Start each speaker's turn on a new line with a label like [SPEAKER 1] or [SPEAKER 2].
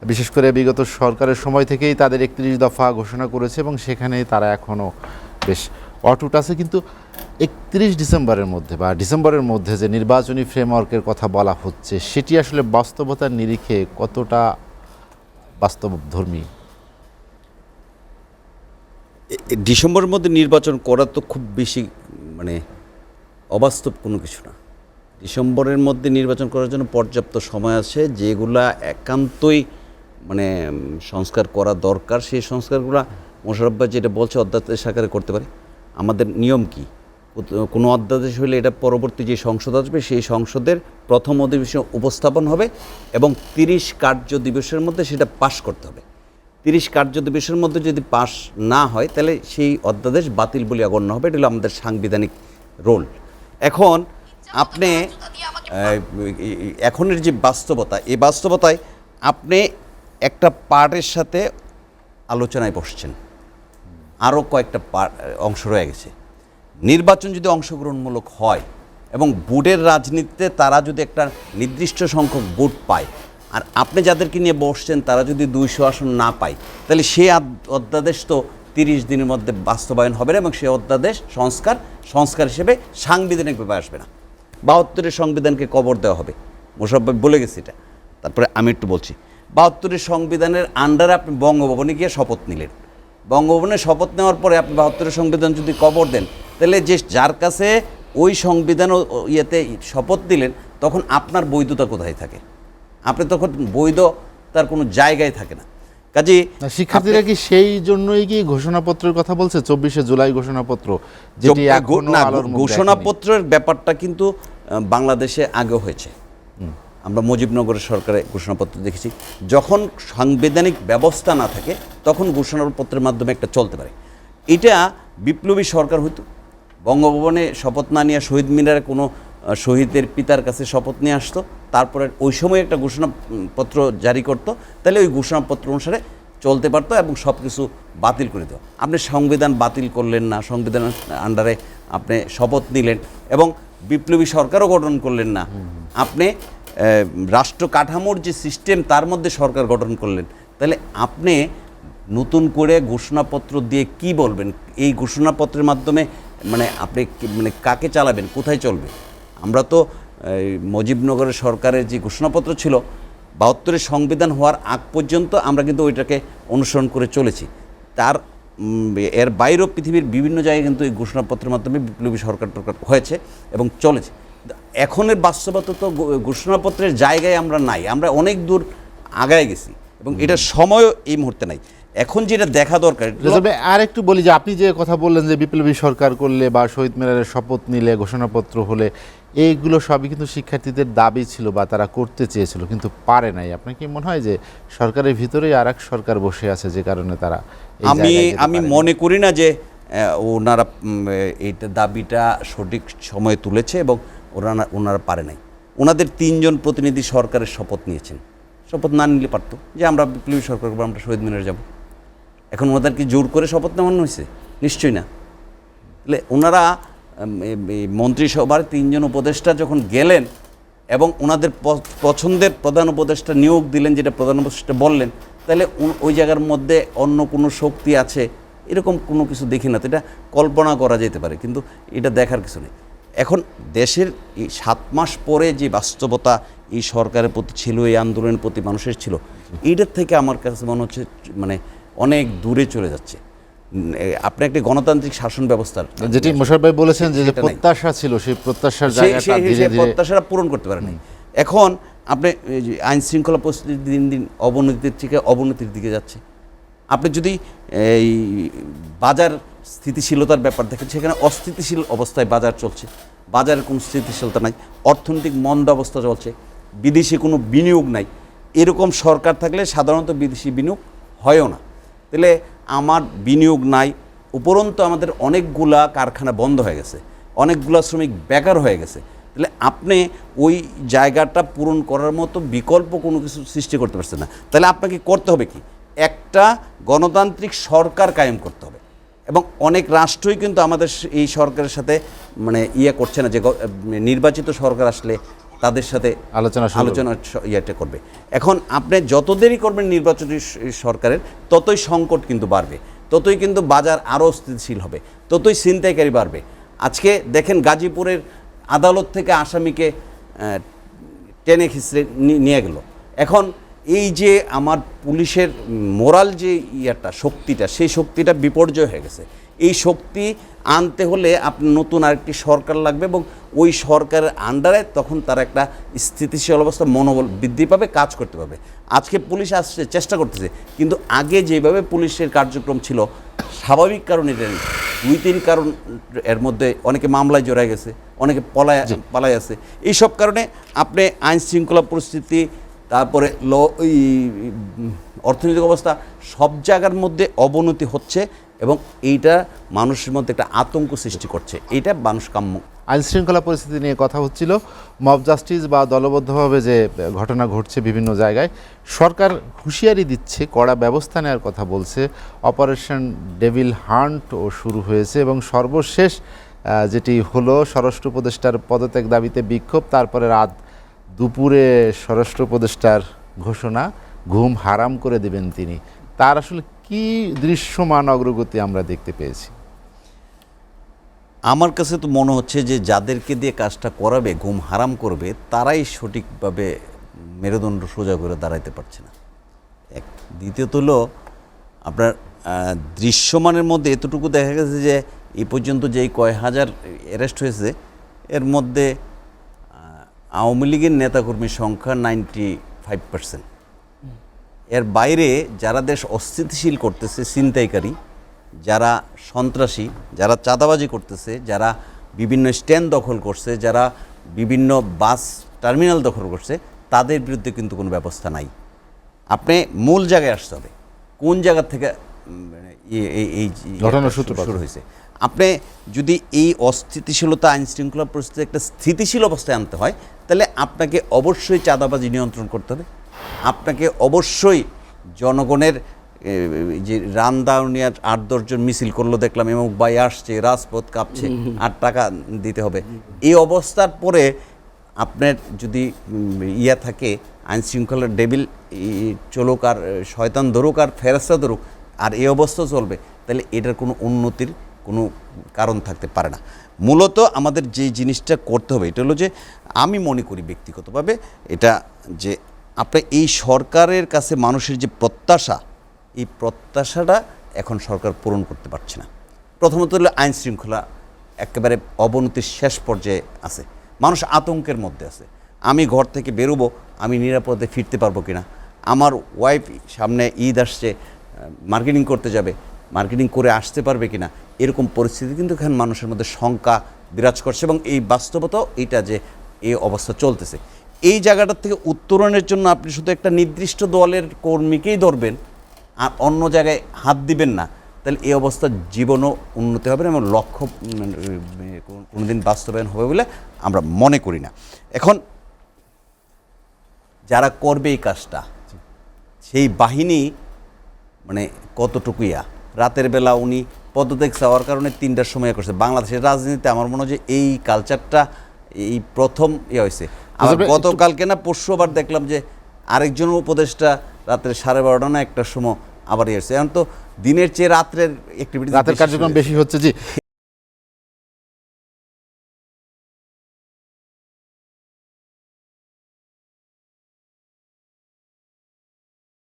[SPEAKER 1] বিশেষ করে বিগত সরকারের সময় থেকেই তাদের ৩১ দফা ঘোষণা করেছে এবং সেখানেই তারা এখনও বেশ অটুট আছে। কিন্তু ৩১ ডিসেম্বরের মধ্যে বা ডিসেম্বরের মধ্যে যে নির্বাচনী ফ্রেমওয়ার্কের কথা বলা হচ্ছে সেটি আসলে বাস্তবতার নিরিখে কতটা বাস্তবধর্মী?
[SPEAKER 2] ডিসেম্বরের মধ্যে নির্বাচন করা তো খুব বেশি অবাস্তব কোনো কিছু না। ডিসেম্বরের মধ্যে নির্বাচন করার জন্য পর্যাপ্ত সময় আছে, যেগুলা একান্তই সংস্কার করা দরকার। সেই সংস্কারগুলো মোশাররফ ভাই যেটা বলছে অধ্যাদেশ আকারে করতে পারে। আমাদের নিয়ম কি, কোনো অধ্যাদেশ হলে এটা পরবর্তী যে সংসদ আসবে সেই সংসদের প্রথম অধিবেশনে উপস্থাপন হবে এবং ৩০ কার্য দিবসের মধ্যে সেটা পাশ করতে হবে। ৩০ কার্য দিবসের মধ্যে যদি পাশ না হয় তাহলে সেই অধ্যাদেশ বাতিল বলে গণ্য হবে। এটা হলো আমাদের সাংবিধানিক রোল। এখন আপনি এখনের যে বাস্তবতা, এই বাস্তবতায় আপনি একটা পার্টের সাথে আলোচনায় বসছেন, আরও কয়েকটা অংশ রয়ে গেছে। নির্বাচন যদি অংশগ্রহণমূলক হয় এবং ভোটের রাজনীতিতে তারা যদি একটা নির্দিষ্ট সংখ্যক ভোট পায় আর আপনি যাদেরকে নিয়ে বসছেন তারা যদি ২০০ আসন না পায় তাহলে সেই অধ্যাদেশ তো ৩০ দিনের মধ্যে বাস্তবায়ন হবে না এবং সেই অধ্যাদেশ সংস্কার হিসেবে সাংবিধানিকভাবে আসবে না। ৭২-এর সংবিধানকে কবর দেওয়া হবে। মোশাররফ ভাই বলে গেছি এটা। তারপরে আমি একটু বলছি, ৭২-এর সংবিধানের আন্ডারে আপনি বঙ্গভবনে গিয়ে শপথ নিলেন। বঙ্গভবনে শপথ নেওয়ার পরে আপনি ৭২-এর সংবিধান যদি কবর দেন তাহলে যার কাছে ওই সংবিধান ইয়েতে শপথ দিলেন তখন আপনার বৈধতা কোথায় থাকে? আপনি তখন বৈধ তার কোনো জায়গায় থাকে না। কাজে
[SPEAKER 1] শিক্ষার্থীরা কি সেই জন্যই কি ঘোষণাপত্রের কথা বলছে? ২৪শে জুলাই ঘোষণাপত্র, যেটি
[SPEAKER 2] ঘোষণাপত্রের ব্যাপারটা কিন্তু বাংলাদেশে আগে হয়েছে। আমরা মুজিবনগরের সরকারে ঘোষণাপত্র দেখেছি। যখন সাংবিধানিক ব্যবস্থা না থাকে তখন ঘোষণাপত্রের মাধ্যমে একটা চলতে পারে। এটা বিপ্লবী সরকার হইতো, বঙ্গভবনে শপথ না নিয়ে শহীদ মিনারে কোনো শহীদের পিতার কাছে শপথ নিয়ে আসতো, তারপরে ওই সময় একটা ঘোষণাপত্র জারি করতো, তাহলে ওই ঘোষণাপত্র অনুসারে চলতে পারতো এবং সব কিছু বাতিল করে দেওয়া। আপনি সংবিধান বাতিল করলেন না, সংবিধানের আন্ডারে আপনি শপথ নিলেন এবং বিপ্লবী সরকারও গঠন করলেন না, আপনি রাষ্ট্র কাঠামোর যে সিস্টেম তার মধ্যে সরকার গঠন করলেন, তাহলে আপনি নতুন করে ঘোষণাপত্র দিয়ে কি বলবেন? এই ঘোষণাপত্রের মাধ্যমে আপনি কাকে চালাবেন, কোথায় চলবে? আমরা তো মুজিবনগরের সরকারের যে ঘোষণাপত্র ছিল ৭২-এর সংবিধান হওয়ার আগ পর্যন্ত আমরা কিন্তু ওইটাকে অনুসরণ করে চলেছি। এর বাইরেও পৃথিবীর বিভিন্ন জায়গায় কিন্তু এই ঘোষণাপত্রের মাধ্যমে বিপ্লবী সরকার হয়েছে এবং চলেছে। এখনের বাস্তবতা তো ঘোষণাপত্রের জায়গায় আমরা নাই, আমরা অনেক দূর আগায় গেছি এবং এটার সময়ও এই মুহূর্তে নাই। এখন যেটা দেখা দরকার,
[SPEAKER 1] আর একটু বলি যে আপনি যে কথা বললেন যে বিপ্লবী সরকার করলে বা শহীদ মিনারের শপথ নিলে ঘোষণাপত্র হলে, এইগুলো সবই কিন্তু শিক্ষার্থীদের দাবি ছিল বা তারা করতে চেয়েছিল কিন্তু পারে নাই। আপনার কি মনে হয় যে সরকারের ভিতরেই আর এক সরকার বসে আছে যে কারণে তারা?
[SPEAKER 2] আমি মনে করি না যে ওনারা এইটা দাবিটা সঠিক সময়ে তুলেছে এবং ওনারা পারে নাই। ওনাদের ৩ জন প্রতিনিধি সরকারের শপথ নিয়েছেন, শপথ না নিলে পারতো যে আমরা বিপ্লবী সরকার করবো, আমরা শহীদ মিনারে যাব। এখন ওনাদের কি জোর করে শপথ নেওয়ানো হয়েছে? নিশ্চয়ই না। তাহলে ওনারা মন্ত্রিসভার ৩ জন উপদেষ্টা যখন গেলেন এবং ওনাদের পছন্দের প্রধান উপদেষ্টা নিয়োগ দিলেন, যেটা প্রধান উপদেষ্টা বললেন, তাহলে ওই জায়গার মধ্যে অন্য কোনো শক্তি আছে এরকম কোনো কিছু দেখি না। তো এটা কল্পনা করা যেতে পারে, কিন্তু এটা দেখার কিছু নেই। এখন দেশের এই ৭ মাস পরে যে বাস্তবতা এই সরকারের প্রতি ছিল, এই আন্দোলনের প্রতি মানুষের ছিল, এইটার থেকে আমার কাছে মনে হচ্ছে অনেক দূরে চলে যাচ্ছে। আপনি একটা গণতান্ত্রিক শাসন ব্যবস্থার,
[SPEAKER 1] যেটি মোশাররফ ভাই বলেছেন যে প্রত্যাশা ছিল, সেই প্রত্যাশার জায়গাটা ধীরে ধীরে
[SPEAKER 2] প্রত্যাশাটা পূরণ করতে পারে নাই। এখন আপনি আইন শৃঙ্খলা পরিস্থিতি দিন দিন অবনতির থেকে অবনতির দিকে যাচ্ছে। আপনি যদি এই বাজার স্থিতিশীলতার ব্যাপার দেখেন, সেখানে অস্থিতিশীল অবস্থায় বাজার চলছে, বাজারের কোনো স্থিতিশীলতা নাই, অর্থনৈতিক মন্দা অবস্থা চলছে, বিদেশি কোনো বিনিয়োগ নাই। এরকম সরকার থাকলে সাধারণত বিদেশি বিনিয়োগ হয়ও না। তাহলে আমার বিনিয়োগ নাই, উপরন্তু আমাদের অনেকগুলা কারখানা বন্ধ হয়ে গেছে, অনেকগুলা শ্রমিক বেকার হয়ে গেছে। তাহলে আপনি ওই জায়গাটা পূরণ করার মতো বিকল্প কোনো কিছু সৃষ্টি করতে পারছেন না। তাহলে আপনাকে করতে হবে কি? একটা গণতান্ত্রিক সরকার কায়েম করতে হবে। এবং অনেক রাষ্ট্রই কিন্তু আমাদের এই সরকারের সাথে করছে না যে নির্বাচিত সরকার আসলে তাদের সাথে
[SPEAKER 1] আলোচনা
[SPEAKER 2] ইয়েটা করবে। এখন আপনি যত দেরি করবেন নির্বাচনী সরকারের, ততই সংকট কিন্তু বাড়বে, ততই কিন্তু বাজার আরও স্থিতিশীল হবে, ততই ছিনতাইকারী বাড়বে। আজকে দেখেন গাজীপুরের আদালত থেকে আসামিকে টেনে খিচড়ে নিয়ে গেল। এখন এই যে আমার পুলিশের মোরাল যে শক্তিটা, সেই শক্তিটা বিপর্যয় হয়ে গেছে। এই শক্তি আনতে হলে আপনার নতুন আরেকটি সরকার লাগবে, এবং ওই সরকারের আন্ডারে তখন তারা একটা স্থিতিশীল অবস্থা, মনোবল বৃদ্ধি পাবে, কাজ করতে পারবে। আজকে পুলিশ আসছে, চেষ্টা করতেছে, কিন্তু আগে যেভাবে পুলিশের কার্যক্রম ছিল, স্বাভাবিক কারণ এটা নেই। 2-3 কারণ এর মধ্যে অনেকে মামলায় জড়ায় গেছে, অনেকে পালায় আছে। এইসব কারণে আপনি আইন শৃঙ্খলা পরিস্থিতি, তারপরে অর্থনৈতিক অবস্থা, সব জায়গার মধ্যে অবনতি হচ্ছে, এবং এইটা মানুষের মধ্যে একটা আতঙ্ক সৃষ্টি করছে। এইটা মানুষ কাম্য।
[SPEAKER 1] আইন শৃঙ্খলা পরিস্থিতি নিয়ে কথা হচ্ছিল। মব জাস্টিস বা দলবদ্ধভাবে যে ঘটনা ঘটছে বিভিন্ন জায়গায়, সরকার হুঁশিয়ারি দিচ্ছে, কড়া ব্যবস্থা নেওয়ার কথা বলছে। অপারেশন ডেভিল হান্টও শুরু হয়েছে, এবং সর্বশেষ যেটি হলো স্বরাষ্ট্র উপদেষ্টার পদত্যাগ দাবিতে বিক্ষোভ, তারপরে রাত দুপুরে স্বরাষ্ট্র উপদেষ্টার ঘোষণা, ঘুম হারাম করে দেবেন তিনি। তার আসলে কি দৃশ্যমান অগ্রগতি আমরা দেখতে পেয়েছি?
[SPEAKER 2] আমার কাছে তো মনে হচ্ছে যে যাদেরকে দিয়ে কাজটা করাবে, ঘুম হারাম করবে, তারাই সঠিকভাবে মেরুদণ্ড সোজা করে দাঁড়াইতে পারছে না। এক, দ্বিতীয়ত হলো আপনার দৃশ্যমানের মধ্যে এতটুকু দেখা গেছে যে এই পর্যন্ত যেই কয় হাজার অ্যারেস্ট হয়েছে, এর মধ্যে আওয়ামী লীগের নেতাকর্মীর সংখ্যা 95%। এর বাইরে যারা দেশ অস্থিতিশীল করতেছে, ছিনতাইকারী, যারা সন্ত্রাসী, যারা চাঁদাবাজি করতেছে, যারা বিভিন্ন স্ট্যান্ড দখল করছে, যারা বিভিন্ন বাস টার্মিনাল দখল করছে, তাদের বিরুদ্ধে কিন্তু কোনো ব্যবস্থা নাই। আপনি মূল জায়গায় আসতে হবে, কোন জায়গা থেকে এই
[SPEAKER 1] ঘটনা
[SPEAKER 2] শুরু হয়েছে। আপনি যদি এই অস্থিতিশীলতা, আইন শৃঙ্খলা পরিস্থিতি একটা স্থিতিশীল অবস্থায় আনতে হয়, তাহলে আপনাকে অবশ্যই চাঁদাবাজি নিয়ন্ত্রণ করতে হবে। আপনাকে অবশ্যই জনগণের যে রামদাউনিয়ার 8-10 জন মিছিল করলো দেখলাম, এবং ভাই আসছে, রাজপথ কাঁপছে, আর টাকা দিতে হবে। এই অবস্থার পরে আপনার যদি থাকে, আইন শৃঙ্খলার ডেভিল চলুক, আর শয়তান ধরুক, আর ফেরেশতা ধরুক, আর এই অবস্থা চলবে, তাহলে এটার কোনো উন্নতির কোনো কারণ থাকতে পারে না। মূলত আমাদের যে জিনিসটা করতে হবে, এটা হলো যে, আমি মনে করি ব্যক্তিগতভাবে এটা, যে আপনার এই সরকারের কাছে মানুষের যে প্রত্যাশা, এই প্রত্যাশাটা এখন সরকার পূরণ করতে পারছে না। প্রথমত হলো আইন শৃঙ্খলা একেবারে অবনতির শেষ পর্যায়ে আছে, মানুষ আতঙ্কের মধ্যে আছে। আমি ঘর থেকে বেরোবো, আমি নিরাপদে ফিরতে পারবো কিনা, আমার ওয়াইফ সামনে ঈদ আসছে, মার্কেটিং করতে যাবে, মার্কেটিং করে আসতে পারবে কিনা, এরকম পরিস্থিতি কিন্তু এখানে মানুষের মধ্যে শঙ্কা বিরাজ করছে, এবং এই বাস্তবতাও এইটা যে এই অবস্থা চলতেছে। এই জায়গাটার থেকে উত্তরণের জন্য আপনি শুধু একটা নির্দিষ্ট দলের কর্মীকেই ধরবেন আর অন্য জায়গায় হাত দিবেন না, তাহলে এই অবস্থার জীবনও উন্নতি হবে না, এবং লক্ষ্য কোনোদিন বাস্তবায়ন হবে বলে আমরা মনে করি না। এখন যারা করবে এই কাজটা, সেই বাহিনী মানে কতটুকুইয়া, রাতের বেলা উনি পদত্যাগ চাওয়ার কারণে 3টার সময় করছে। বাংলাদেশের রাজনীতিতে আমার মনে হয় যে এই কালচারটা এই প্রথম হয়েছে। আমার গতকালকে না পরশু আবার দেখলাম যে আরেকজন উপদেষ্টা রাত্রে 12:30 না 1টার সময় আবার এসেছে। এখন তো দিনের চেয়ে রাতের অ্যাক্টিভিটি,
[SPEAKER 1] রাতের কার্যক্রম বেশি হচ্ছে। জি,